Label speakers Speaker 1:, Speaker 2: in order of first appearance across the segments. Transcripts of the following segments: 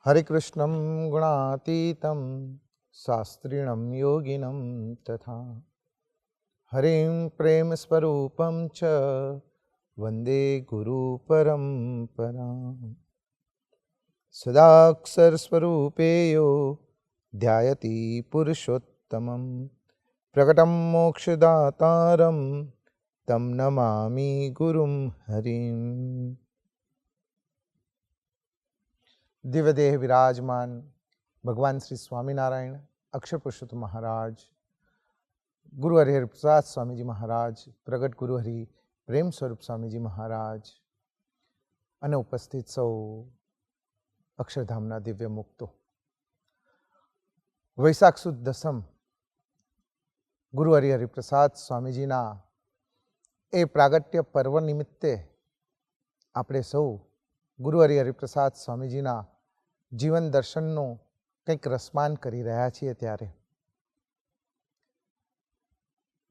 Speaker 1: हरिकृष्णं गुणातीतं शास्त्रिणं योगिनं तथा हरिं प्रेमस्वरूपं च वन्दे गुरुपरम्पराम्। सदाक्षरस्वरूपेयो ध्यायति पुरुषोत्तमं प्रकटं मोक्षदातारं तं नमामि गुरुं हरिम्। दिव्य देह विराजमान भगवान श्री स्वामीनारायण अक्षर पुरुषोत्तम महाराज, गुरु हरिहर प्रसाद स्वामी जी महाराज, प्रगट गुरु हरि प्रेम स्वरूप स्वामी जी महाराज અને ઉપસ્થિત સૌ અક્ષરધામના દિવ્ય મુક્તો, વૈશાખ સુદ દસમ ગુરુ હરિહર પ્રસાદ સ્વામીજીના એ પ્રાગટ્ય પર્વ નિમિત્તે આપણે સૌ ગુરુ હરિહર પ્રસાદ સ્વામીજીના જીવન દર્શનનું કંઈક રસમાન કરી રહ્યા છીએ। ત્યારે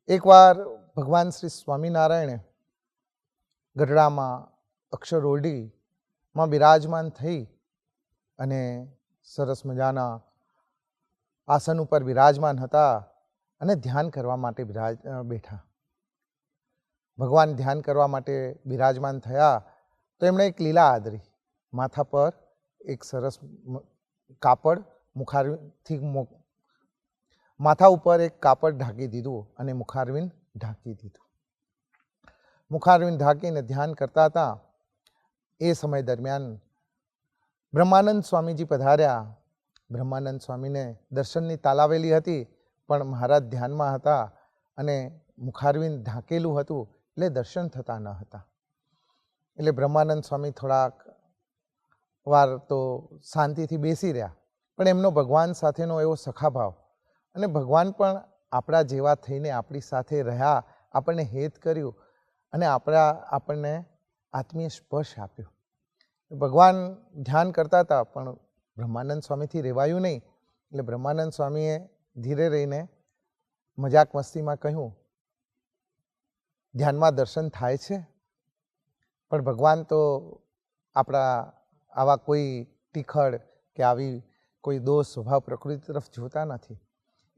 Speaker 1: એકવાર ભગવાન શ્રી સ્વામિનારાયણે ગઢડામાં અક્ષર ઓરડીમાં બિરાજમાન થઈ અને સરસ મજાના આસન ઉપર બિરાજમાન હતા અને ધ્યાન કરવા માટે બેઠા। ભગવાન ધ્યાન કરવા માટે બિરાજમાન થયા તો એમણે એક લીલા આદરી, માથા પર એક સરસ કાપડ મુખારવિંદથી માથા ઉપર એક કાપડ ઢાંકી દીધું અને મુખારવિંદ ઢાંકી દીધું। મુખારવિંદ ઢાંકીને ધ્યાન કરતા હતા। એ સમય દરમિયાન બ્રહ્માનંદ સ્વામીજી પધાર્યા। બ્રહ્માનંદ સ્વામીને દર્શનની તાલાવેલી હતી, પણ મહારાજ ધ્યાનમાં હતા અને મુખારવિંદ ઢાંકેલું હતું એટલે દર્શન થતા ન હતા। એટલે બ્રહ્માનંદ સ્વામી થોડાક વાર તો શાંતિથી બેસી રહ્યા, પણ એમનો ભગવાન સાથેનો એવો સખાભાવ અને ભગવાન પણ આપણા જેવા થઈને આપણી સાથે રહ્યા, આપણને હેત કર્યું અને આપણને આત્મીય સ્પર્શ આપ્યો। ભગવાન ધ્યાન કરતા હતા પણ બ્રહ્માનંદ સ્વામીથી રહેવાયું નહીં, એટલે બ્રહ્માનંદ સ્વામીએ ધીરે રહીને મજાક મસ્તીમાં કહ્યું, ધ્યાનમાં દર્શન થાય છે, પણ ભગવાન તો આપણા આવા કોઈ ટીખળ કે આવી કોઈ દોષ સ્વભાવ પ્રકૃતિ તરફ જોતા નથી।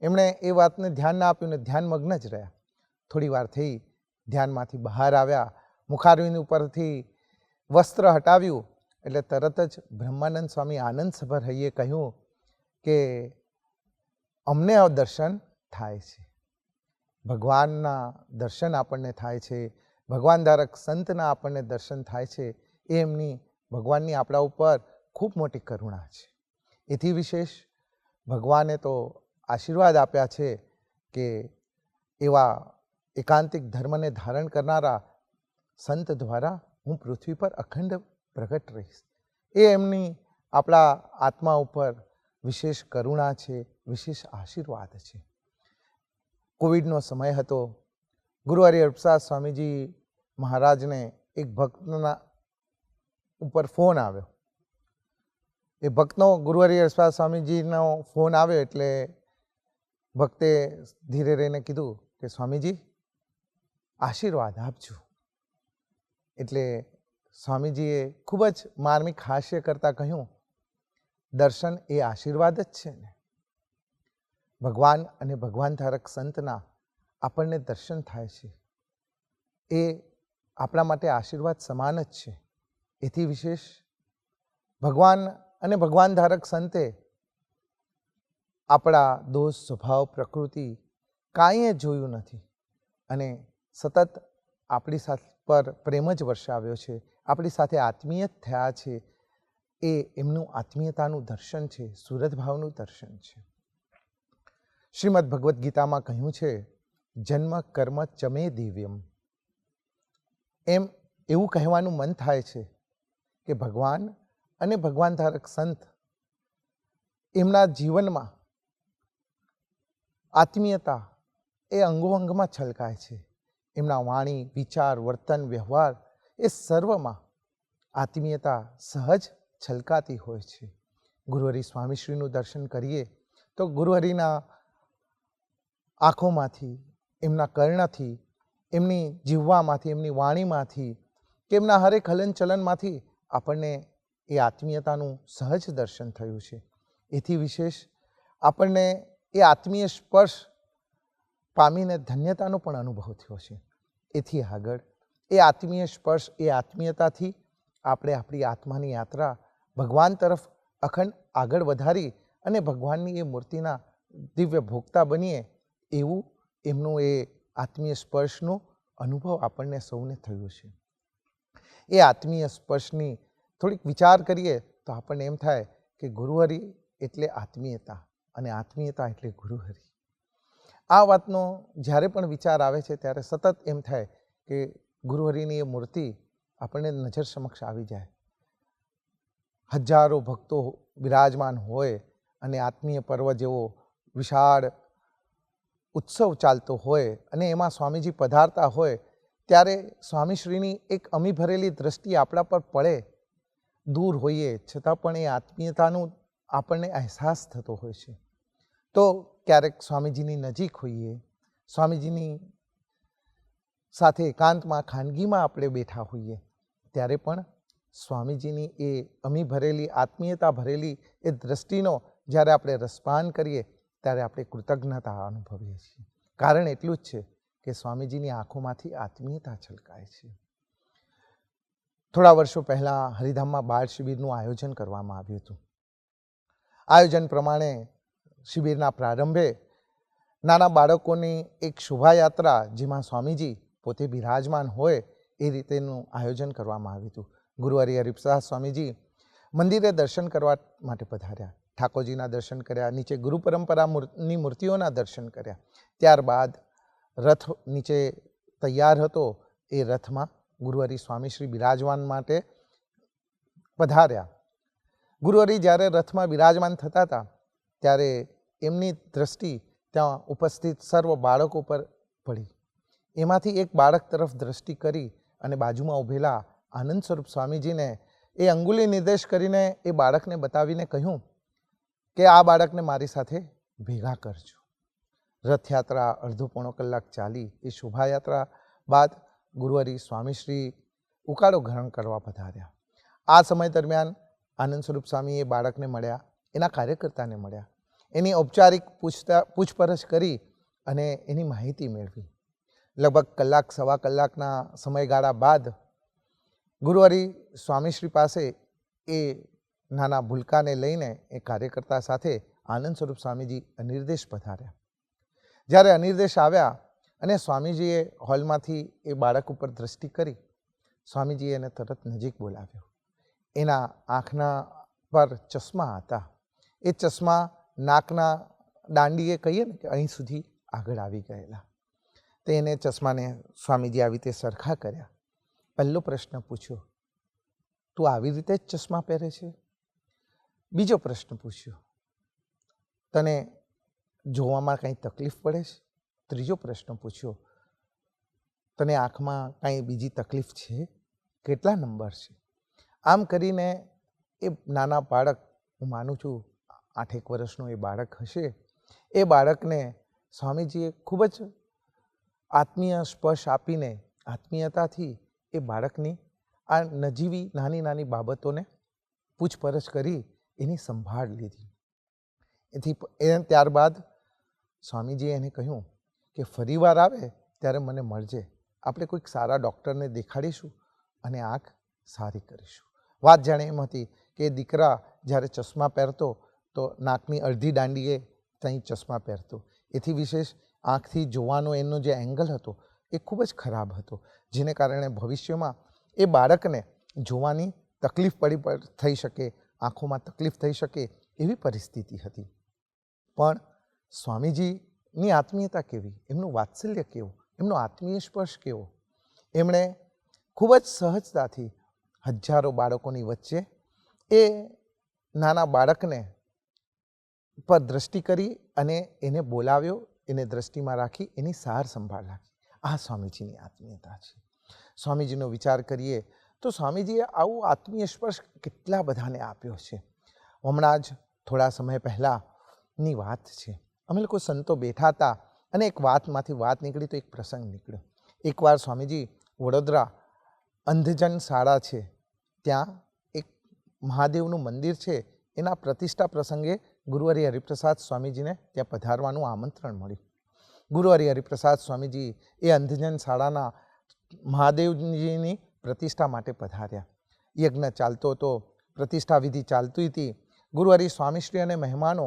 Speaker 1: એમણે એ વાતને ધ્યાન ના આપ્યું ને ધ્યાનમગ્ન જ રહ્યા। થોડી વાર થઈ, ધ્યાનમાંથી બહાર આવ્યા, મુખારવિંદ ઉપરથી વસ્ત્ર હટાવ્યું એટલે તરત જ બ્રહ્માનંદ સ્વામી આનંદસભર હૈયે કહ્યું કે અમને દર્શન થાય છે, ભગવાનના દર્શન આપણને થાય છે, ભગવાન ધારક સંતના આપણને દર્શન થાય છે। એ એમની ભગવાનની આપણા ઉપર ખૂબ મોટી કરુણા છે। એથી વિશેષ ભગવાને તો આશીર્વાદ આપ્યા છે કે એવા એકાંતિક ધર્મને ધારણ કરનારા સંત દ્વારા હું પૃથ્વી પર અખંડ પ્રગટ રહીશ। એ એમની આપણા આત્મા ઉપર વિશેષ કરુણા છે, વિશેષ આશીર્વાદ છે। કોવિડનો સમય હતો। ગુરુ હરિહર પ્રસાદ સ્વામીજી મહારાજને એક ભક્તના ઉપર ફોન આવ્યો। એ ભક્તનો ગુરુ હરિહર પ્રસાદ સ્વામીજીનો ફોન આવ્યો એટલે ભક્તે ધીરે રહીને કીધું કે સ્વામીજી આશીર્વાદ આપજો। એટલે સ્વામીજીએ ખૂબ જ માર્મિક હાસ્ય કરતાં કહ્યું, દર્શન એ આશીર્વાદ જ છે ને। ભગવાન અને ભગવાન ધારક સંતના આપણને દર્શન થાય છે, એ આપણા માટે આશીર્વાદ સમાન જ છે। એથી વિશેષ ભગવાન અને ભગવાન ધારક સંતે આપણા દોષ સ્વભાવ પ્રકૃતિ કાંઈએ જોયું નથી અને સતત આપણી સાથે પર પ્રેમ જ વર્ષાવ્યો છે, આપણી સાથે આત્મીય થયા છે। એ એમનું આત્મીયતાનું દર્શન છે, સુરત ભાવનું દર્શન છે। શ્રીમદ ભગવદ્ ગીતામાં કહ્યું છે, જન્મ કર્મ ચમે દિવ્યમ। એમ એવું કહેવાનું મન થાય છે કે ભગવાન અને ભગવાન ધારક સંત એમના જીવનમાં આત્મીયતા એ અંગો અંગમાં છલકાય છે। એમના વાણી, વિચાર, વર્તન, વ્યવહાર એ સર્વમાં આત્મીયતા સહજ છલકાતી હોય છે। ગુરુહરિ સ્વામીશ્રીનું દર્શન કરીએ તો ગુરુહરિના આંખોમાંથી, એમના કર્ણથી, એમની જીહ્વામાંથી, એમની વાણીમાંથી કે એમના હરેક હલનચલનમાંથી આપણને એ આત્મીયતાનું સહજ દર્શન થયું છે. એથી વિશેષ આપણને એ આત્મીય સ્પર્શ પામીને ધન્યતાનો પણ અનુભવ થયો છે. એથી આગળ એ આત્મીય સ્પર્શ, એ આત્મીયતાથી આપણે આપણી આત્માની યાત્રા ભગવાન તરફ અખંડ આગળ વધારી અને ભગવાનની એ મૂર્તિના દિવ્ય ભોગતા બનીએ, એવું એમનું એ આત્મીય સ્પર્શનો અનુભવ આપણને સૌને થયો છે. એ આત્મીય સ્પર્શની થોડીક વિચાર કરીએ તો આપણને એમ થાય કે ગુરુહરિ એટલે આત્મીયતા અને આત્મીયતા એટલે ગુરુહરિ. આ વાતનો જ્યારે પણ વિચાર આવે છે ત્યારે સતત એમ થાય કે ગુરુહરિની એ મૂર્તિ આપણને નજર સમક્ષ આવી જાય. હજારો ભક્તો બિરાજમાન હોય અને આત્મીય પર્વ જેવો વિશાળ ઉત્સવ ચાલતો હોય અને એમાં સ્વામીજી પધારતા હોય ત્યારે સ્વામીશ્રીની એક અમી ભરેલી દ્રષ્ટિ આપણા પર પડે. દૂર હોઈએ છતાં પણ એ આત્મીયતાનું આપણને અહેસાસ થતો હોય છે. તો ક્યારેક સ્વામીજીની નજીક હોઈએ, સ્વામીજીની સાથે એકાંતમાં ખાનગીમાં આપણે બેઠા હોઈએ, ત્યારે પણ સ્વામીજીની એ અમી ભરેલી આત્મીયતા ભરેલી એ દ્રષ્ટિનો જ્યારે આપણે રસપાન કરીએ ત્યારે આપણે કૃતજ્ઞતા અનુભવીએ છીએ. કારણ એટલું જ છે કે સ્વામીજીની આંખોમાંથી આત્મીયતા છલકાય છે. થોડા વર્ષો પહેલાં હરિધામમાં બાળ શિબિરનું આયોજન કરવામાં આવ્યું હતું. આયોજન પ્રમાણે શિબિરના પ્રારંભે નાના બાળકોની એક શોભાયાત્રા, જેમાં સ્વામીજી પોતે બિરાજમાન હોય એ રીતેનું આયોજન કરવામાં આવ્યું હતું. ગુરુહરિ હરિપ્રસાદ સ્વામીજી મંદિરે દર્શન કરવા માટે પધાર્યા. ઠાકોરજીના દર્શન કર્યા, નીચે ગુરુ પરંપરાની મૂર્તિઓના દર્શન કર્યા. ત્યારબાદ રથ નીચે તૈયાર હતો, એ રથમાં ગુરુહરિ સ્વામીશ્રી બિરાજમાન માટે પધાર્યા. ગુરુહરિ જ્યારે રથમાં બિરાજમાન થતા હતા ત્યારે એમની દ્રષ્ટિ ત્યાં ઉપસ્થિત સર્વ બાળકો પર પડી. એમાંથી એક બાળક તરફ દ્રષ્ટિ કરી અને બાજુમાં ઊભેલા આનંદ સ્વરૂપ સ્વામીજીને એ અંગુલી નિર્દેશ કરીને એ બાળકને બતાવીને કહ્યું કે આ બાળકને મારી સાથે ભેગા કરજો. રથયાત્રા અડધો પોણો કલાક ચાલી. એ શોભાયાત્રા બાદ ગુરુહરિ સ્વામીશ્રી ઉકાળો ગ્રહણ કરવા પધાર્યા. આ સમય દરમિયાન આનંદ સ્વરૂપ સ્વામી એ બાળકને મળ્યા, એના કાર્યકર્તાને મળ્યા, એની ઔપચારિક પૂછપરછ કરી અને એની માહિતી મેળવી. લગભગ કલાક સવા કલાકના સમયગાળા બાદ ગુરુહરિ સ્વામીશ્રી પાસે એ નાના ભૂલકાને લઈને એ કાર્યકર્તા સાથે આનંદ સ્વરૂપ સ્વામીજી અનિર્દેશ પધાર્યા. જ્યારે અનિર્દેશ આવ્યા અને સ્વામીજીએ હોલમાંથી એ બાળક ઉપર દ્રષ્ટિ કરી, સ્વામીજીએ એને તરત નજીક બોલાવ્યો. એના આંખના પર ચશ્મા હતા. એ ચશ્મા નાકના દાંડીએ કહીએ ને કે અહીં સુધી આગળ આવી ગયેલા. તો એને ચશ્માને સ્વામીજી આવી રીતે સરખા કર્યા. પહેલો પ્રશ્ન પૂછ્યો, તું આવી રીતે જ ચશ્મા પહેરે છે? બીજો પ્રશ્ન પૂછ્યો, તને જોવામાં કંઈ તકલીફ પડે છે? ત્રીજો પ્રશ્ન પૂછ્યો, તને આંખમાં કંઈ બીજી તકલીફ છે? કેટલા નંબર છે? આમ કરીને એ નાના બાળક, હું માનું છું 8 વર્ષનું એ બાળક હશે, એ બાળકને સ્વામીજીએ ખૂબ જ આત્મીય સ્પર્શ આપીને, આત્મીયતાથી એ બાળકની આ નજીવી નાની નાની બાબતોને પૂછપરછ કરી એની સંભાળ લીધી. ત્યારબાદ સ્વામીજીએ એને કહ્યું કે ફરીવાર આવે ત્યારે મને મળજે, આપણે કોઈક સારા ડૉક્ટરને દેખાડીશું અને આંખ સારી કરીશું. વાત જાણે એમ હતી કે દીકરા જ્યારે ચશ્મા પહેરતો તો નાકની અડધી દાંડીએ ત્યાં ચશ્મા પહેરતો. એથી વિશેષ આંખથી જોવાનો એનો જે એંગલ હતો એ ખૂબ જ ખરાબ હતો, જેને કારણે ભવિષ્યમાં એ બાળકને જોવાની તકલીફ થઈ શકે, આંખોમાં તકલીફ થઈ શકે એવી પરિસ્થિતિ હતી. પણ સ્વામીજીની આત્મીયતા કેવી, એમનું વાત્સલ્ય કેવું, એમનો આત્મીય સ્પર્શ કેવો! એમણે ખૂબ જ સહજતાથી હજારો બાળકોની વચ્ચે એ નાના બાળકને પર દ્રષ્ટિ કરી અને એને બોલાવ્યો, એને દ્રષ્ટિમાં રાખી એની સાર સંભાળ રાખી. આ સ્વામીજીની આત્મીયતા છે. સ્વામીજીનો વિચાર કરીએ તો સ્વામીજીએ આવું આત્મીય સ્પર્શ કેટલા બધાને આપ્યો છે. હમણાં જ થોડા સમય પહેલાંની વાત છે, અમે લોકો સંતો બેઠા હતા અને એક વાતમાંથી વાત નીકળી તો એક પ્રસંગ નીકળ્યો. એકવાર સ્વામીજી વડોદરા અંધજન શાળા છે ત્યાં એક મહાદેવનું મંદિર છે એના પ્રતિષ્ઠા પ્રસંગે ગુરુહરિ હરિપ્રસાદ સ્વામીજીને ત્યાં પધારવાનું આમંત્રણ મળ્યું. ગુરુહરિ હરિપ્રસાદ સ્વામીજી એ અંધજન શાળાના મહાદેવજીની પ્રતિષ્ઠા માટે પધાર્યા. યજ્ઞ ચાલતો હતો, પ્રતિષ્ઠા વિધિ ચાલતી હતી. ગુરુહરિ સ્વામીશ્રી અને મહેમાનો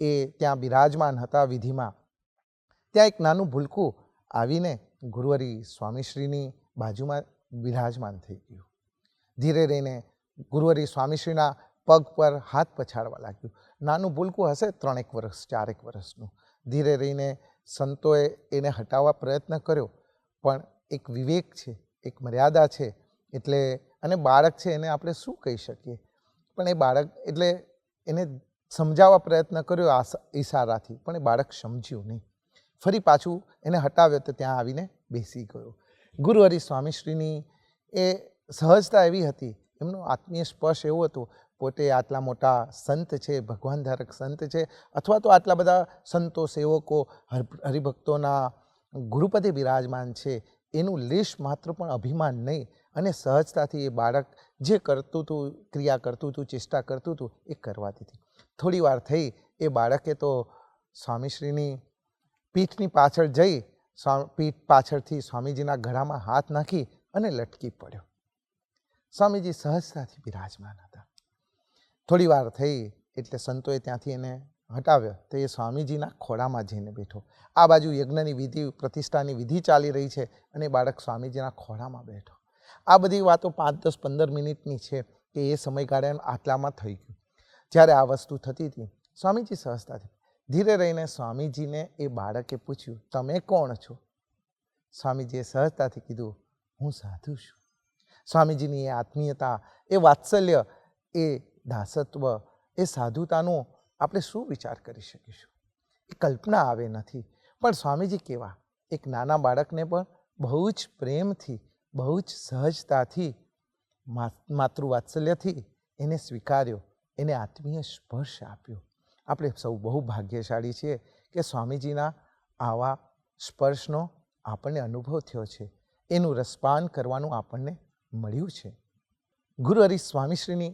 Speaker 1: એ ત્યાં બિરાજમાન હતા વિધિમાં. ત્યાં એક નાનું ભૂલકું આવીને ગુરુહરિ સ્વામીશ્રીની બાજુમાં બિરાજમાન થઈ ગયું. ધીરે રહીને ગુરુહરિ સ્વામીશ્રીના પગ પર હાથ પછાડવા લાગ્યું. નાનું ભૂલકું હશે 3 વર્ષ 4 વર્ષનું. ધીરે રહીને સંતોએ એને હટાવવા પ્રયત્ન કર્યો, પણ એક વિવેક છે, એક મર્યાદા છે, એટલે અને બાળક છે એને આપણે શું કહી શકીએ. પણ એ બાળક એટલે એને સમજાવવા પ્રયત્ન કર્યો ઈશારાથી, પણ એ બાળક સમજ્યું નહીં. ફરી પાછું એને હટાવ્યો તો ત્યાં આવીને બેસી ગયો. ગુરુહરિ સ્વામીશ્રીની એ સહજતા એવી હતી, એમનો આત્મીય સ્પર્શ એવો હતો. પોતે આટલા મોટા સંત છે, ભગવાન ધારક સંત છે, અથવા તો આટલા બધા સંતો સેવકો હરિભક્તોના ગુરુપદે બિરાજમાન છે, એનું લેશ માત્ર પણ અભિમાન નહીં, અને સહજતાથી એ બાળક જે કરતું હતું, ક્રિયા કરતું હતું, ચેષ્ટા કરતું હતું, એ કરવા દીધી. થોડી વાર થઈ એ બાળકે તો સ્વામીશ્રીની પીઠની પાછળ જઈ પીઠ પાછળથી સ્વામીજીના ગળામાં હાથ નાખી અને લટકી પડ્યો. સ્વામીજી સહજતાથી બિરાજમાન હતા. થોડી વાર થઈ એટલે સંતોએ ત્યાંથી એને હટાવ્યો તો એ સ્વામીજીના ખોળામાં જઈને બેઠો. આ બાજુ યજ્ઞની વિધિ, પ્રતિષ્ઠાની વિધિ ચાલી રહી છે અને બાળક સ્વામીજીના ખોળામાં બેઠો. આ બધી વાતો 5, 10, 15 મિનિટની છે કે એ સમયગાળા આટલામાં થઈ ગયું. જ્યારે આ વસ્તુ થતી હતી, સ્વામીજી સહજતાથી ધીરે રહીને સ્વામીજીને એ બાળકે પૂછ્યું, તમે કોણ છો? સ્વામીજીએ સહજતાથી કીધું, હું સાધુ છું. સ્વામીજીની એ આત્મીયતા, એ વાત્સલ્ય, એ દાસત્વ, એ સાધુતાનો આપણે શું વિચાર કરી શકીશું? એ કલ્પના આવે નથી. પણ સ્વામીજી કેવા, એક નાના બાળકને પણ બહુ જ પ્રેમથી, બહુ જ સહજતાથી, માતૃવાત્સલ્યથી એને સ્વીકાર્યો, એને આત્મીય સ્પર્શ આપ્યો. આપણે સૌ બહુ ભાગ્યશાળી છીએ કે સ્વામીજીના આવા સ્પર્શનો આપણને અનુભવ થયો છે, એનું રસપાન કરવાનું આપણને મળ્યું છે. ગુરુહરિ સ્વામીશ્રીની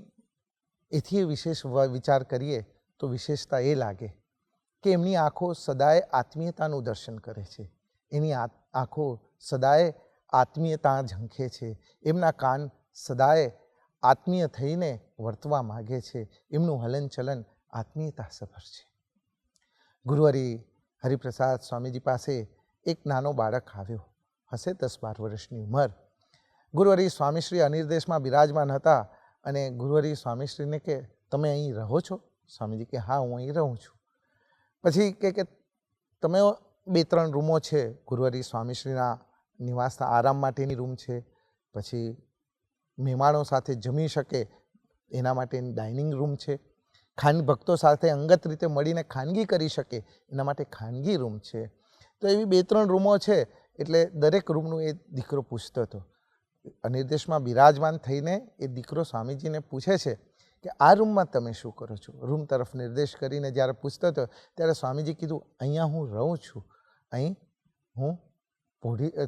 Speaker 1: એથી વિશેષ વિચાર કરીએ તો વિશેષતા એ લાગે કે એમની આંખો સદાય આત્મીયતાનું દર્શન કરે છે. એની આંખો સદાય આત્મીયતા ઝંખે છે. એમના કાન સદાય આત્મીય થઈને વર્તવા માગે છે. એમનું હલનચલન આત્મીયતા સભર છે. ગુરુહરિ હરિપ્રસાદ સ્વામીજી પાસે એક નાનો બાળક આવ્યો, હશે 10-12 વર્ષની ઉંમર. ગુરુહરિ સ્વામીશ્રી અનિર્દેશમાં બિરાજમાન હતા અને ગુરુહરિ સ્વામીશ્રીને કે, તમે અહીં રહો છો? સ્વામીજી કે, હા, હું અહીં રહું છું. પછી કે તમે 2-3 રૂમો છે ગુરુહરિ સ્વામીશ્રીના નિવાસના, આરામ માટેની રૂમ છે, પછી મહેમાનો સાથે જમી શકે એના માટેની ડાઇનિંગ રૂમ છે, ભક્તો સાથે અંગત રીતે મળીને ખાનગી કરી શકે એના માટે ખાનગી રૂમ છે. તો એવી 2-3 રૂમો છે. એટલે દરેક રૂમનું એ દીકરો પૂછતો હતો. અનિર્દેશમાં બિરાજમાન થઈને એ દીકરો સ્વામીજીને પૂછે છે કે આ રૂમમાં તમે શું કરો છો? રૂમ તરફ નિર્દેશ કરીને જ્યારે પૂછતો હતો ત્યારે સ્વામીજી કીધું, અહીંયા હું રહું છું, અહીં હું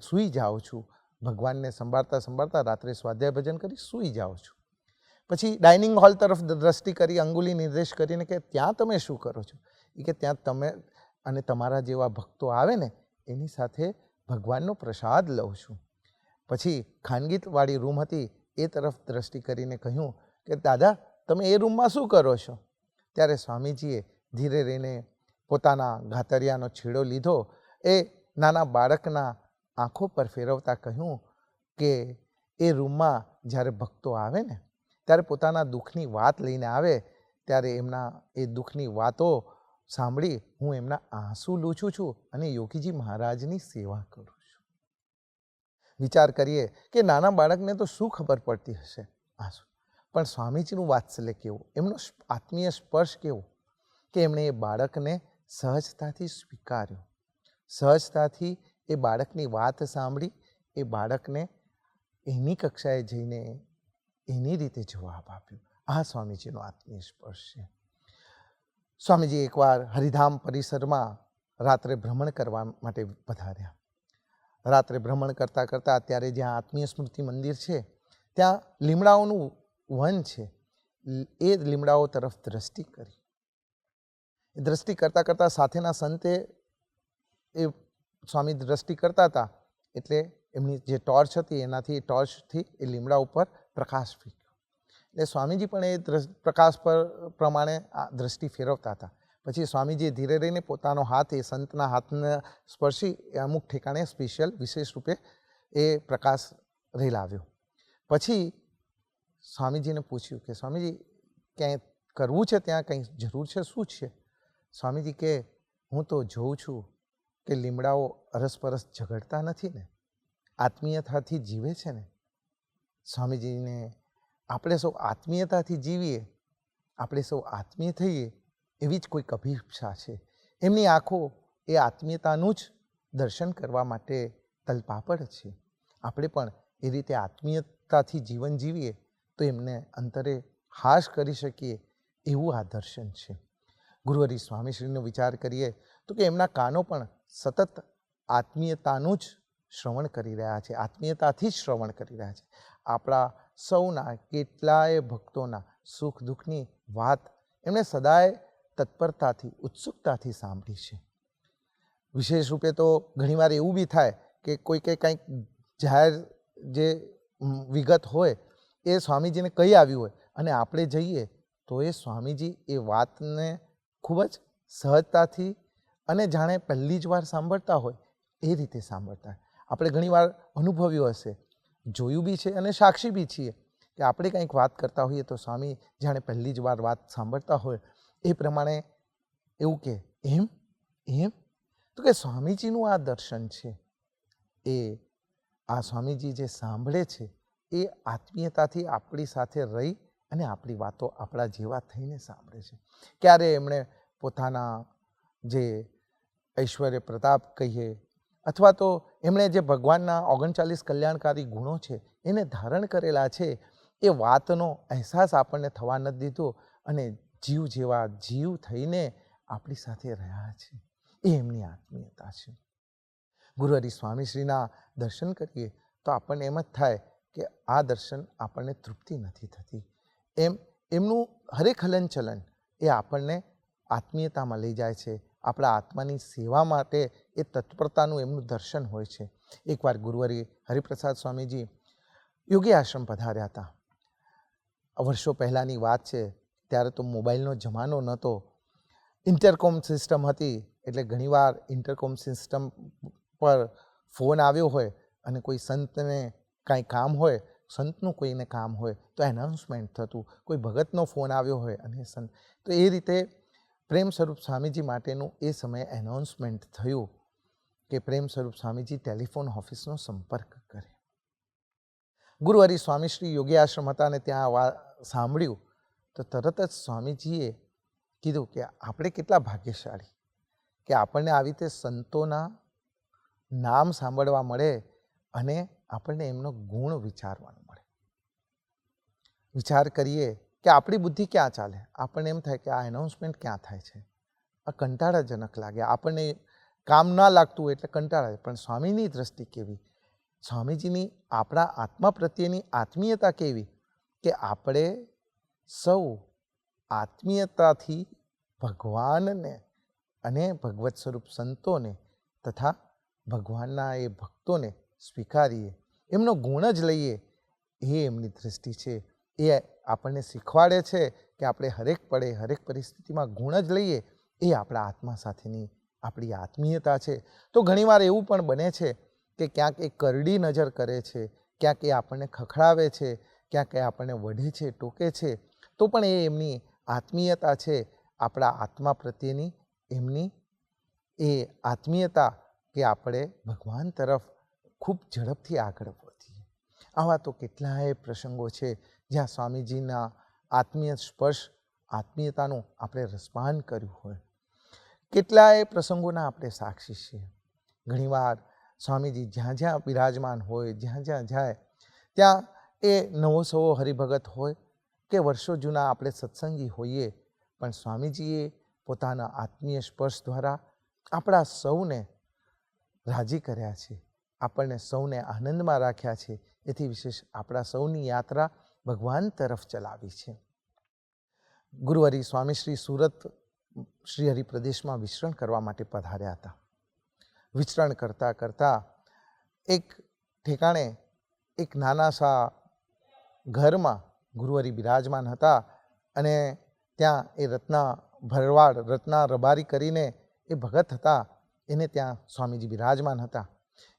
Speaker 1: સૂઈ જાઉં છું. ભગવાનને સંભાળતા સંભાળતા રાત્રે સ્વાધ્યાય ભજન કરી સૂઈ જાઉં છું. પછી ડાઇનિંગ હોલ તરફ દ્રષ્ટિ કરી, અંગુલી નિર્દેશ કરીને કે ત્યાં તમે શું કરો છો? એ કે ત્યાં તમે અને તમારા જેવા ભક્તો આવે ને એની સાથે ભગવાનનો પ્રસાદ લઉં છું. પછી ખાનગીવાળી રૂમ હતી એ તરફ દ્રષ્ટિ કરીને કહ્યું કે દાદા, તમે એ રૂમમાં શું કરો છો? ત્યારે સ્વામીજીએ ધીરે રહીને પોતાના ઘાતરિયાનો છેડો લીધો, એ નાના બાળકના આંખો પર ફેરવતા કહ્યું કે એ રૂમમાં જ્યારે ભક્તો આવે ને ત્યારે પોતાના દુઃખની વાત લઈને આવે, ત્યારે એમના એ દુઃખની વાતો સાંભળી હું એમના આંસુ લૂછું છું અને યોગીજી મહારાજની સેવા કરું છું. વિચાર કરીએ કે નાના બાળકને તો શું ખબર પડતી હશે આંસુ, પણ સ્વામીજીનું વાત્સલ્ય કેવું, એમનો આત્મીય સ્પર્શ કેવો કે એમણે એ બાળકને સહજતાથી સ્વીકાર્યો, સહજતાથી એ બાળકની વાત સાંભળી, એ બાળકને એની કક્ષાએ જઈને એની રીતે જવાબ આપ્યો. આ સ્વામીજીનો આત્મીય સ્પર્શ છે. સ્વામીજી એકવાર હરિધામ પરિસરમાં રાત્રે ભ્રમણ કરવા માટે પધાર્યા. રાત્રે ભ્રમણ કરતાં કરતાં અત્યારે જ્યાં આત્મીય સ્મૃતિ મંદિર છે ત્યાં લીમડાઓનું વન છે. એ લીમડાઓ તરફ દ્રષ્ટિ કરી. એ દ્રષ્ટિ કરતાં કરતાં સાથેના સંતે એ સ્વામી દ્રષ્ટિ કરતા હતા એટલે એમની જે ટોર્ચ હતી એનાથી ટોર્ચથી એ લીમડા ઉપર પ્રકાશ ફેંક્યો. એટલે સ્વામીજી પણ એ પ્રકાશ પર પ્રમાણે આ દ્રષ્ટિ ફેરવતા હતા. પછી સ્વામીજીએ ધીરે રહીને પોતાનો હાથ એ સંતના હાથને સ્પર્શી એ અમુક ઠેકાણે સ્પેશિયલ વિશેષ રૂપે એ પ્રકાશ રેલાવ્યો. પછી સ્વામીજીને પૂછ્યું કે સ્વામીજી ક્યાંય કરવું છે, ત્યાં કંઈ જરૂર છે, શું છે? સ્વામીજી કે હું તો જોઉં છું કે લીમડાઓ અરસપરસ ઝઘડતા નથી ને, આત્મીયતાથી જીવે છે ને. સ્વામીજીને આપણે સૌ આત્મીયતાથી જીવીએ, આપણે સૌ આત્મીય થઈએ એવી જ કોઈક અભિપ્સા છે. એમની આંખો એ આત્મીયતાનું જ દર્શન કરવા માટે તલપાપડ છે. આપણે પણ એ રીતે આત્મીયતાથી જીવન જીવીએ તો એમને અંતરે હાશ કરી શકીએ એવું આ દર્શન છે. ગુરુહરિ સ્વામીશ્રીનો વિચાર કરીએ તો કે એમના કાનો પણ સતત આત્મીયતાનું જ શ્રવણ કરી રહ્યા છે, આત્મીયતાથી જ શ્રવણ કરી રહ્યા છે. આપણા સૌના કેટલાય ભક્તોના સુખ દુઃખની વાત એમણે સદાય તત્પરતાથી, ઉત્સુકતાથી સાંભળી છે. વિશેષ રૂપે તો ઘણીવાર એવું બી થાય કે કોઈકે કંઈક જાહેર જે વિગત હોય એ સ્વામીજીને કહી આવ્યું હોય અને આપણે જઈએ તો એ સ્વામીજી એ વાતને ખૂબ જ સહજતાથી અને જાણે પહેલી જ વાર સાંભળતા હોય એ રીતે સાંભળતા હોય. આપણે ઘણીવાર અનુભવ્યું હશે, જોયું બી છે અને સાક્ષી બી છીએ કે આપણે કંઈક વાત કરતા હોઈએ તો સ્વામી જાણે પહેલી જ વાર વાત સાંભળતા હોય એ પ્રમાણે એવું કે એમ એમ તો કે સ્વામીજીનું આ દર્શન છે. એ આ સ્વામીજી જે સાંભળે છે એ આત્મીયતાથી આપણી સાથે રહી અને આપણી વાતો આપણા જેવા થઈને સાંભળે છે. ક્યારે એમણે પોતાના જે ઐશ્વર્ય પ્રતાપ કહીએ અથવા તો એમણે જે ભગવાનના 39 કલ્યાણકારી ગુણો છે એને ધારણ કરેલા છે એ વાતનો અહેસાસ આપણને થવા નથી દીધો અને જીવ જેવા જીવ થઈને આપણી સાથે રહ્યા છે. એ એમની આત્મીયતા છે. ગુરુહરિ સ્વામીશ્રીના દર્શન કરીએ તો આપણને એમ જ થાય કે આ દર્શન આપણને તૃપ્તિ નથી થતી. એમનું હરેક હલનચલન એ આપણને આત્મીયતામાં લઈ જાય છે. આપણા આત્માની સેવા માટે એ તત્પરતાનું એમનું દર્શન હોય છે. એકવાર ગુરુહરિ હરિપ્રસાદ સ્વામીજી યોગી આશ્રમ પધાર્યા હતા. વર્ષો પહેલાંની વાત છે. ત્યારે તો મોબાઈલનો જમાનો નહોતો, ઇન્ટરકોમ સિસ્ટમ હતી. એટલે ઘણીવાર ઇન્ટરકોમ સિસ્ટમ પર ફોન આવ્યો હોય અને કોઈ સંતને કાંઈ કામ હોય, સંતનું કોઈને કામ હોય તો એનાઉન્સમેન્ટ થતું. કોઈ ભગતનો ફોન આવ્યો હોય અને સંત, તો એ રીતે પ્રેમ સ્વરૂપ સ્વામીજી માટેનું એ સમયે એનાઉન્સમેન્ટ થયું કે પ્રેમ સ્વરૂપ સ્વામીજી ટેલિફોન ઓફિસનો સંપર્ક કરે. ગુરુહરિ સ્વામીશ્રી યોગી આશ્રમ હતા અને ત્યાં સાંભળ્યું તો તરત જ સ્વામીજીએ કીધું કે આપણે કેટલા ભાગ્યશાળી કે આપણને આવી રીતે સંતોના નામ સાંભળવા મળે અને આપણને એમનો ગુણ વિચારવાનું મળે. વિચાર કરીએ કે આપણી બુદ્ધિ ક્યાં ચાલે, આપણને એમ થાય કે આ એનાઉન્સમેન્ટ ક્યાં થાય છે, આ કંટાળાજનક લાગે, આપણને કામ ના લાગતું એટલે કંટાળા. પણ સ્વામીની દ્રષ્ટિ કેવી, સ્વામીજીની આપણા આત્મા પ્રત્યેની આત્મીયતા કેવી કે આપણે સૌ આત્મીયતાથી ભગવાનને અને ભગવત સ્વરૂપ સંતોને તથા ભગવાનના એ ભક્તોને સ્વીકારીએ, એમનો ગુણ જ લઈએ. એ એમની દ્રષ્ટિ છે. એ આપણને શીખવાડે છે કે આપણે હરેક પળે હરેક પરિસ્થિતિમાં ગુણ જ લઈએ. એ આપણા આત્મા સાથેની આપણી આત્મીયતા છે. તો ઘણીવાર એવું પણ બને છે કે ક્યાંક એ કરડી નજર કરે છે, ક્યાંક એ આપણને ખખડાવે છે, ક્યાંક એ આપણને વઢે છે, ટોકે છે, તો પણ એ એમની આત્મીયતા છે. આપણા આત્મા પ્રત્યેની એમની એ આત્મીયતા કે આપણે ભગવાન તરફ ખૂબ ઝડપથી આગળ વધીએ. આવા તો કેટલાય પ્રસંગો છે જ્યાં સ્વામીજીના આત્મીય સ્પર્શ, આત્મીયતાનું આપણે રસપાન કર્યું હોય. કેટલાય પ્રસંગોના આપણે સાક્ષી છીએ. ઘણીવાર સ્વામીજી જ્યાં જ્યાં બિરાજમાન હોય, જ્યાં જ્યાં જાય ત્યાં એ નવો સવો હરિભગત હોય કે વર્ષો જૂના આપણે સત્સંગી હોઈએ, પણ સ્વામીજીએ પોતાના આત્મીય સ્પર્શ દ્વારા આપણા સૌને રાજી કર્યા છે, આપણને સૌને આનંદમાં રાખ્યા છે. એથી વિશેષ આપણા સૌની યાત્રા ભગવાન તરફ ચલાવી છે. ગુરુહરિ સ્વામીશ્રી સુરત શ્રીહરિ પ્રદેશમાં વિચરણ કરવા માટે પધાર્યા હતા. વિચરણ કરતાં કરતાં એક ઠેકાણે એક નાના સા ઘરમાં ગુરુહરિ બિરાજમાન હતા અને ત્યાં એ રત્ના ભરવાડ, રત્ના રબારી કરીને એ ભગત હતા, એને ત્યાં સ્વામીજી બિરાજમાન હતા.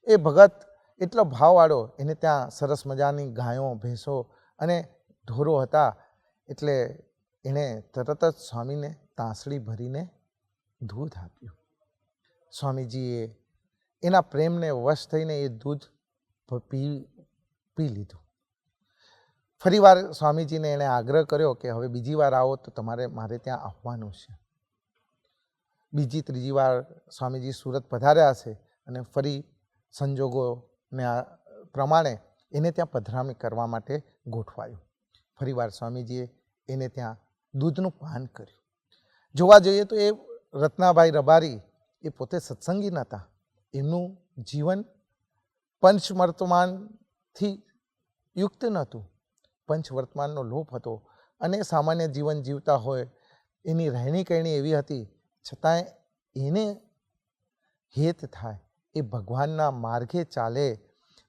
Speaker 1: એ ભગત એટલો ભાવવાળો, એને ત્યાં સરસ મજાની ગાયો, ભેંસો અને ઢોરો હતા, એટલે એણે તરત જ સ્વામીને તાંસળી ભરીને દૂધ આપ્યું. સ્વામીજીએ એના પ્રેમને વશ થઈને એ દૂધ પી લીધું. ફરીવાર સ્વામીજીને એણે આગ્રહ કર્યો કે હવે બીજી વાર આવો તો મારે ત્યાં આવવાનું છે. બીજી ત્રીજી વાર સ્વામીજી સુરત પધાર્યા છે અને ફરી સંજોગોને પ્રમાણે એને ત્યાં પધરામણી કરવા માટે ગોઠવાયું. ફરીવાર સ્વામીજીએ એને ત્યાં દૂધનું પાન કર્યું. જોવા જઈએ તો એ રત્નાભાઈ રબારી એ પોતે સત્સંગી નહોતા. એમનું જીવન પંચવર્તમાનથી યુક્ત નહોતું. પંચવર્તમાનનો લોપ હતો અને સામાન્ય જીવન જીવતા હોય, એની રહેણી કહેણી એવી હતી, છતાંય એને હેત થાય, એ ભગવાનના માર્ગે ચાલે,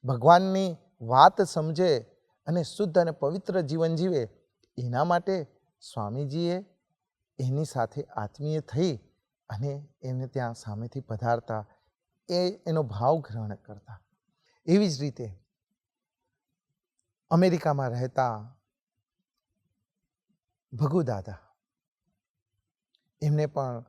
Speaker 1: ભગવાનની વાત સમજે અને શુદ્ધ અને પવિત્ર જીવન જીવે, એના માટે સ્વામીજીએ એની સાથે આત્મીય થઈ અને એને ત્યાં સામેથી પધારતા, એનો ભાવ ગ્રહણ કરતા. એવી જ રીતે અમેરિકામાં રહેતા ભગુદાદા, એમને પણ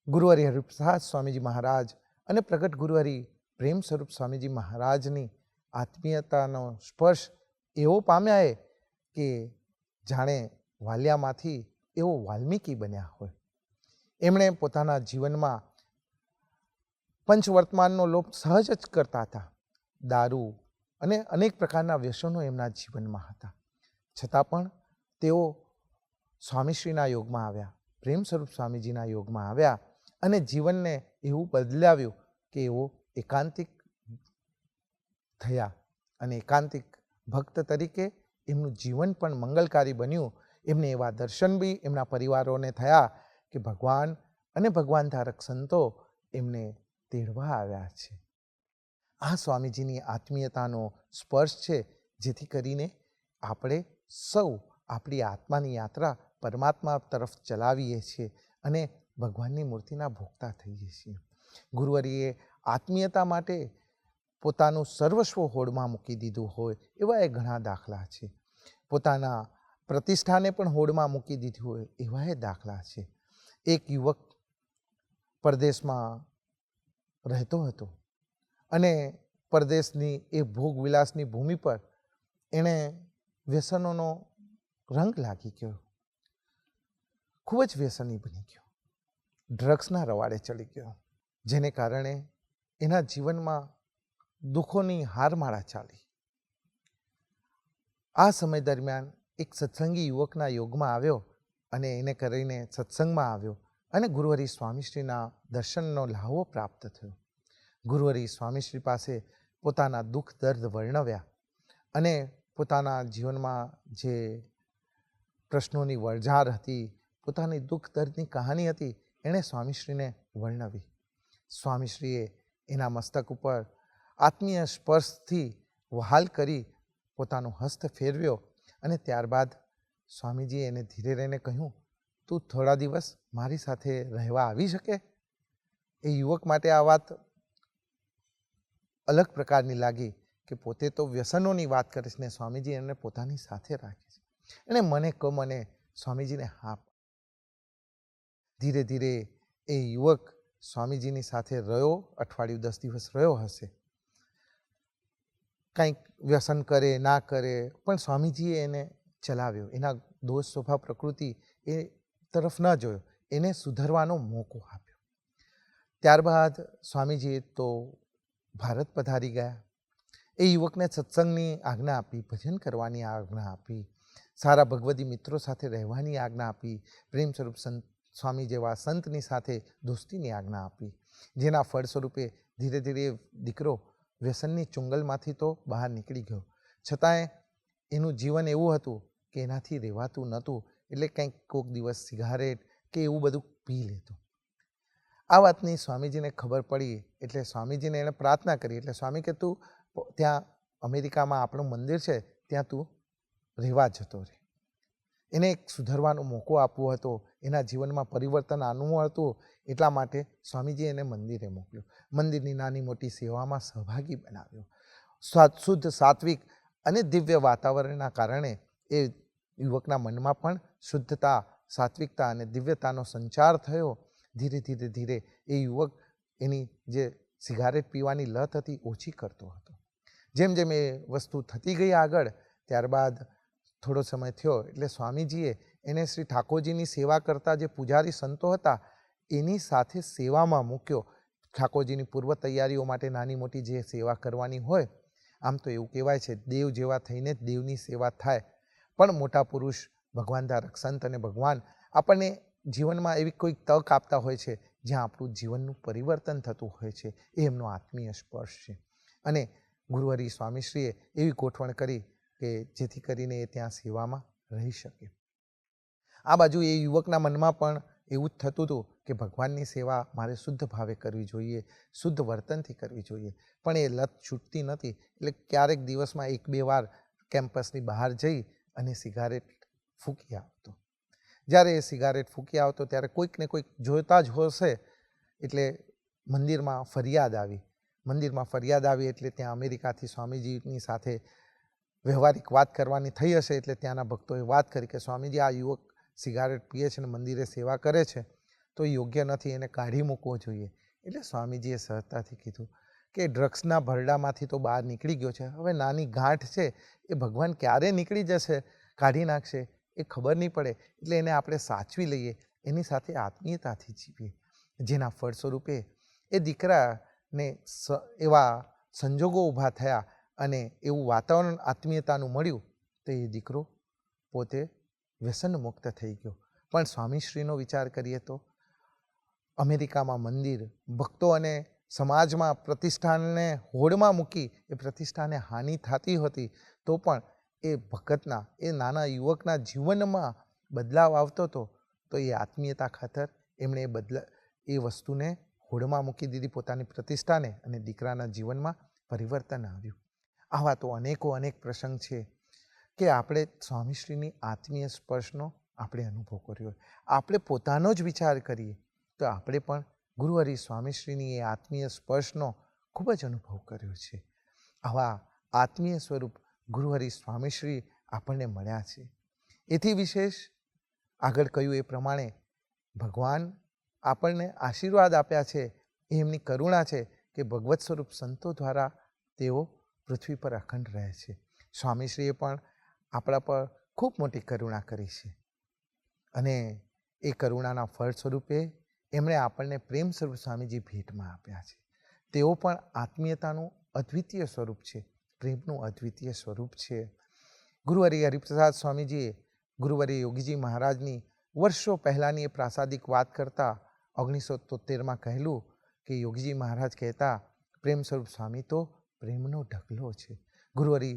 Speaker 1: ગુરુહરિ હરિપ્રસાદ સ્વામીજી મહારાજ અને પ્રગટ ગુરુહરિ પ્રેમ સ્વરૂપ સ્વામીજી મહારાજની આત્મીયતાનો સ્પર્શ એવો પામ્યા કે જાણે વાલિયામાંથી એવો વાલ્મીકી બન્યા હોય. એમણે પોતાના જીવનમાં પંચવર્તમાનનો લોપ સહજ જ કરતા હતા. દારૂ અને અનેક પ્રકારના વ્યસનો એમના જીવનમાં હતા, છતાં પણ તેઓ સ્વામીશ્રીના યોગમાં આવ્યા, પ્રેમ સ્વરૂપ સ્વામીજીના યોગમાં આવ્યા અને જીવનને એવું બદલાવ્યું કે એવો એકાંતિક થયા અને એકાંતિક ભક્ત તરીકે એમનું જીવન પણ મંગલકારી બન્યું. એમને એવા દર્શન બી એમના પરિવારોને થયા કે ભગવાન અને ભગવાન ધારક સંતો એમને તેડવા આવ્યા છે. આ સ્વામીજીની આત્મીયતાનો સ્પર્શ છે, જેથી કરીને આપણે સૌ આપણી આત્માની યાત્રા પરમાત્મા તરફ ચલાવીએ છીએ અને ભગવાનની મૂર્તિના ભોગતા થઈએ છીએ. ગુરુહરિએ આત્મીયતા માટે પોતાનું સર્વસ્વ હોડમાં મૂકી દીધું હોય એવા એ ઘણા દાખલા છે. પોતાના પ્રતિષ્ઠાને પણ હોડમાં મૂકી દીધી હોય એવા એ દાખલા છે. એક યુવક પરદેશમાં રહેતો હતો અને પરદેશની એ ભોગવિલાસની ભૂમિ પર એણે વ્યસનોનો રંગ લાગી ગયો. ખૂબ જ વ્યસની બની ગયો, ડ્રગ્સના રવાડે ચડી ગયો, જેને કારણે એના જીવનમાં દુઃખોની હારમાળા ચાલી. આ સમય દરમિયાન એક સત્સંગી યુવકના યોગમાં આવ્યો અને એને કરીને સત્સંગમાં આવ્યો અને ગુરુહરિ સ્વામીશ્રીના દર્શનનો લહાવો પ્રાપ્ત થયો. ગુરુહરિ સ્વામીશ્રી પાસે પોતાના દુઃખ દર્દ વર્ણવ્યા અને પોતાના જીવનમાં જે પ્રશ્નોની વણઝાર હતી, પોતાની દુઃખ દર્દની કહાની હતી, એણે સ્વામીશ્રીને વર્ણવી. સ્વામીશ્રીએ એના મસ્તક ઉપર આત્મીય સ્પર્શથી વહાલ કરી પોતાનો હસ્ત ફેરવ્યો અને ત્યારબાદ સ્વામીજીએ એને ધીરે રહીને કહ્યું, તું થોડા દિવસ મારી સાથે રહેવા આવી શકે? એ યુવક માટે આ વાત અલગ પ્રકારની લાગી કે પોતે તો વ્યસનોની વાત કરે છે ને સ્વામીજી એને પોતાની સાથે રાખે છે. એણે મને સ્વામીજીને હા. ધીરે ધીરે એ યુવક સ્વામીજીની સાથે રહ્યો, અઠવાડિયું 10 દિવસ રહ્યો હશે. કંઈક વ્યસન કરે ના કરે પણ સ્વામીજીએ એને ચલાવ્યો. એના દોષ સ્વભાવ પ્રકૃતિ એ તરફ ન જોયો, એને સુધરવાનો મોકો આપ્યો. ત્યારબાદ સ્વામીજીએ તો ભારત પધારી ગયા. એ યુવકને સત્સંગની આજ્ઞા આપી, ભજન કરવાની આજ્ઞા આપી, સારા ભગવદી મિત્રો સાથે રહેવાની આજ્ઞા આપી, પ્રેમ સ્વરૂપ સ્વામી જેવા સંતની સાથે દોસ્તીની આજ્ઞા આપી, જેના ફળ સ્વરૂપે ધીરે ધીરે દીકરો વ્યસનની ચુંગલમાંથી તો બહાર નીકળી ગયો. છતાંય એનું જીવન એવું હતું કે એનાથી રહેવાતું નહોતું. એટલે કંઈક કોઈક દિવસ સિગારેટ કે એવું બધું પી લેતો. આ વાતની સ્વામીજીને ખબર પડી એટલે સ્વામીજીને એણે પ્રાર્થના કરી. એટલે સ્વામી કે તું ત્યાં અમેરિકામાં આપણું મંદિર છે ત્યાં તું રહેવા જતો રહે. એને એક સુધરવાનો મોકો આપવો હતો, એના જીવનમાં પરિવર્તન આનવું હતું. એટલા માટે સ્વામીજીએ એને મંદિરે મોકલ્યો. મંદિરની નાની મોટી સેવામાં સહભાગી બનાવ્યો. શુદ્ધ, સાત્વિક અને દિવ્ય વાતાવરણના કારણે એ યુવકના મનમાં પણ શુદ્ધતા, સાત્વિકતા અને દિવ્યતાનો સંચાર થયો. ધીરે ધીરે ધીરે એ યુવક એની જે સિગારેટ પીવાની લત હતી ઓછી કરતો હતો. જેમ જેમ એ વસ્તુ થતી ગઈ આગળ, ત્યારબાદ થોડો સમય થયો એટલે સ્વામીજીએ એને શ્રી ઠાકોરજીની સેવા કરતા જે પૂજારી સંતો હતા એની સાથે સેવામાં મૂક્યો. ઠાકોરજીની પૂર્વ તૈયારીઓ માટે નાની મોટી જે સેવા કરવાની હોય, આમ તો એવું કહેવાય છે દેવ જેવા થઈને જ દેવની સેવા થાય. પણ મોટા પુરુષ, ભગવાન ધારક સંત અને ભગવાન આપણને જીવનમાં એવી કોઈક તક આપતા હોય છે જ્યાં આપણું જીવનનું પરિવર્તન થતું હોય છે. એ એમનો આત્મીય સ્પર્શ છે. અને ગુરુહરિ સ્વામીશ્રીએ એવી ગોઠવણ કરી કે જેથી કરીને એ ત્યાં સેવામાં રહી શકે. આ બાજુ એ યુવકના મનમાં પણ એવું જ થતું હતું કે ભગવાનની સેવા મારે શુદ્ધ ભાવે કરવી જોઈએ, શુદ્ધ વર્તનથી કરવી જોઈએ. પણ એ લત છૂટતી નથી. એટલે ક્યારેક દિવસમાં 1-2 વાર કેમ્પસની બહાર જઈ અને સિગારેટ ફૂંકી આવતો. જ્યારે એ સિગારેટ ફૂંકી આવતો ત્યારે કોઈક ને કોઈક જોતા જ હશે એટલે મંદિરમાં ફરિયાદ આવી. મંદિરમાં ફરિયાદ આવી એટલે ત્યાં અમેરિકાથી સ્વામીજીની સાથે વ્યવહારિક વાત કરવાની થઈ હશે. એટલે ત્યાંના ભક્તોએ વાત કરી કે સ્વામીજી, આ યુવક સિગારેટ પીએ છે અને મંદિરે સેવા કરે છે તો એ યોગ્ય નથી, એને કાઢી મૂકવો જોઈએ. એટલે સ્વામીજીએ સહજતાથી કીધું કે ડ્રગ્સના ભરડામાંથી તો બહાર નીકળી ગયો છે. હવે નાની ગાંઠ છે એ ભગવાન ક્યારે નીકળી જશે, કાઢી નાખશે એ ખબર નહીં પડે. એટલે એને આપણે સાચવી લઈએ, એની સાથે આત્મીયતાથી જીવીએ. જેના ફળ સ્વરૂપે એ દીકરાને એવા સંજોગો ઊભા થયા અને એવું વાતાવરણ આત્મીયતાનું મળ્યું તો એ દીકરો પોતે વ્યસન મુક્ત થઈ ગયો. પણ સ્વામીશ્રીનો વિચાર કરીએ તો અમેરિકામાં મંદિર, ભક્તો અને સમાજમાં પ્રતિષ્ઠાને હોડમાં મૂકી એ પ્રતિષ્ઠાને હાનિ થતી હતી તો પણ એ ભગતના, એ નાના યુવકના જીવનમાં બદલાવ આવતો હતો. તો એ આત્મીયતા ખાતર એમણે એ વસ્તુને હોડમાં મૂકી દીધી, પોતાની પ્રતિષ્ઠાને, અને દીકરાના જીવનમાં પરિવર્તન આવ્યું. આવા તો અનેક પ્રસંગ છે કે આપણે સ્વામીશ્રીની આત્મીય સ્પર્શનો આપણે અનુભવ કર્યો. આપણે પોતાનો જ વિચાર કરીએ તો આપણે પણ ગુરુહરિ સ્વામીશ્રીની એ આત્મીય સ્પર્શનો ખૂબ જ અનુભવ કર્યો છે. આવા આત્મીય સ્વરૂપ ગુરુહરિ સ્વામીશ્રી આપણને મળ્યા છે. એથી વિશેષ આગળ કહ્યું એ પ્રમાણે ભગવાન આપણને આશીર્વાદ આપ્યા છે. એ એમની કરુણા છે કે ભગવત સ્વરૂપ સંતો દ્વારા તેઓ પૃથ્વી પર અખંડ રહે છે. સ્વામીશ્રીએ પણ આપણા પર ખૂબ મોટી કરુણા કરી છે અને એ કરુણાના ફળ સ્વરૂપે એમણે આપણને પ્રેમ સ્વરૂપ સ્વામીજી ભેટમાં આપ્યા છે. તેઓ પણ આત્મીયતાનું અદ્વિતીય સ્વરૂપ છે, પ્રેમનું અદ્વિતીય સ્વરૂપ છે. ગુરુહરિ હરિપ્રસાદ સ્વામીજીએ ગુરુવર્ય યોગીજી મહારાજની વર્ષો પહેલાંની એ પ્રાસાદિક વાત કરતા 1973માં કહેલું કે યોગીજી મહારાજ કહેતા પ્રેમ સ્વરૂપ સ્વામી તો પ્રેમનો ઢગલો છે. ગુરુહરિ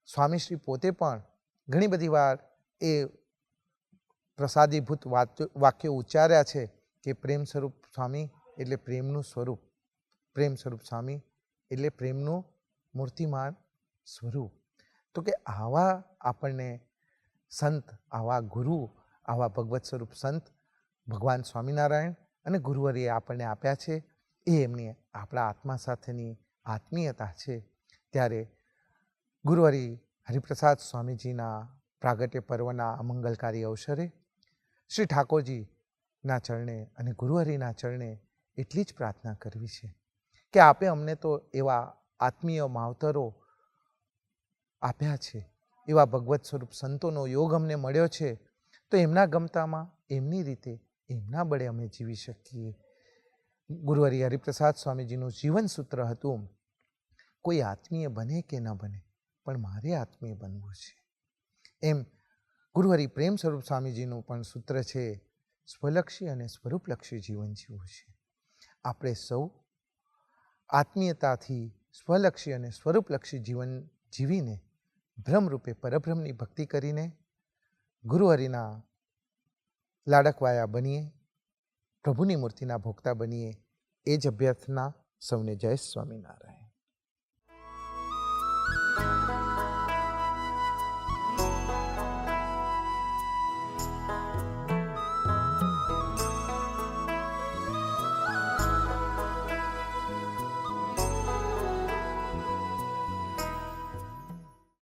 Speaker 1: સ્વામીશ્રી પોતે પણ ઘણી બધી વાર એ પ્રસાદીભૂત વાક્યો ઉચ્ચાર્યા છે કે પ્રેમ સ્વરૂપ સ્વામી એટલે પ્રેમનું સ્વરૂપ, પ્રેમ સ્વરૂપ સ્વામી એટલે પ્રેમનું મૂર્તિમાન સ્વરૂપ. તો કે આવા આપણને સંત, આવા ગુરુ, આવા ભગવત સ્વરૂપ સંત ભગવાન સ્વામિનારાયણ અને ગુરુહરિએ આપણને આપ્યા છે. એ એમની આપણા આત્મા સાથેની આત્મીયતા છે. ત્યારે ગુરુહરિ હરિપ્રસાદ સ્વામીજીના પ્રાગટ્ય પર્વના અમંગલકારી અવસરે શ્રી ઠાકોરજીના ચરણે અને ગુરુહરિના ચરણે એટલી જ પ્રાર્થના કરવી છે કે આપે અમને તો એવા આત્મીય માવતરો આપ્યા છે, એવા ભગવત સ્વરૂપ સંતોનો યોગ અમને મળ્યો છે, તો એમના ગમતામાં, એમની રીતે, એમના બળે અમે જીવી શકીએ. ગુરુહરિ હરિપ્રસાદ સ્વામીજીનું જીવન સૂત્ર હતું, કોઈ આત્મીય બને કે ન બને પણ મારે આત્મીય બનવું છે. એમ ગુરુહરિ પ્રેમ સ્વરૂપ સ્વામીજીનું પણ સૂત્ર છે, સ્વલક્ષી અને સ્વરૂપલક્ષી જીવન જીવવું છે. આપણે સૌ આત્મીયતાથી સ્વલક્ષી અને સ્વરૂપલક્ષી જીવન જીવીને બ્રહ્મરૂપે પરબ્રહ્મની ભક્તિ કરીને ગુરુહરિના લાડકવાયા બનીએ, પ્રભુની મૂર્તિના ભોગતા બનીએ, એ જ અભ્યર્થના. સૌને જય સ્વામિનારાયણ.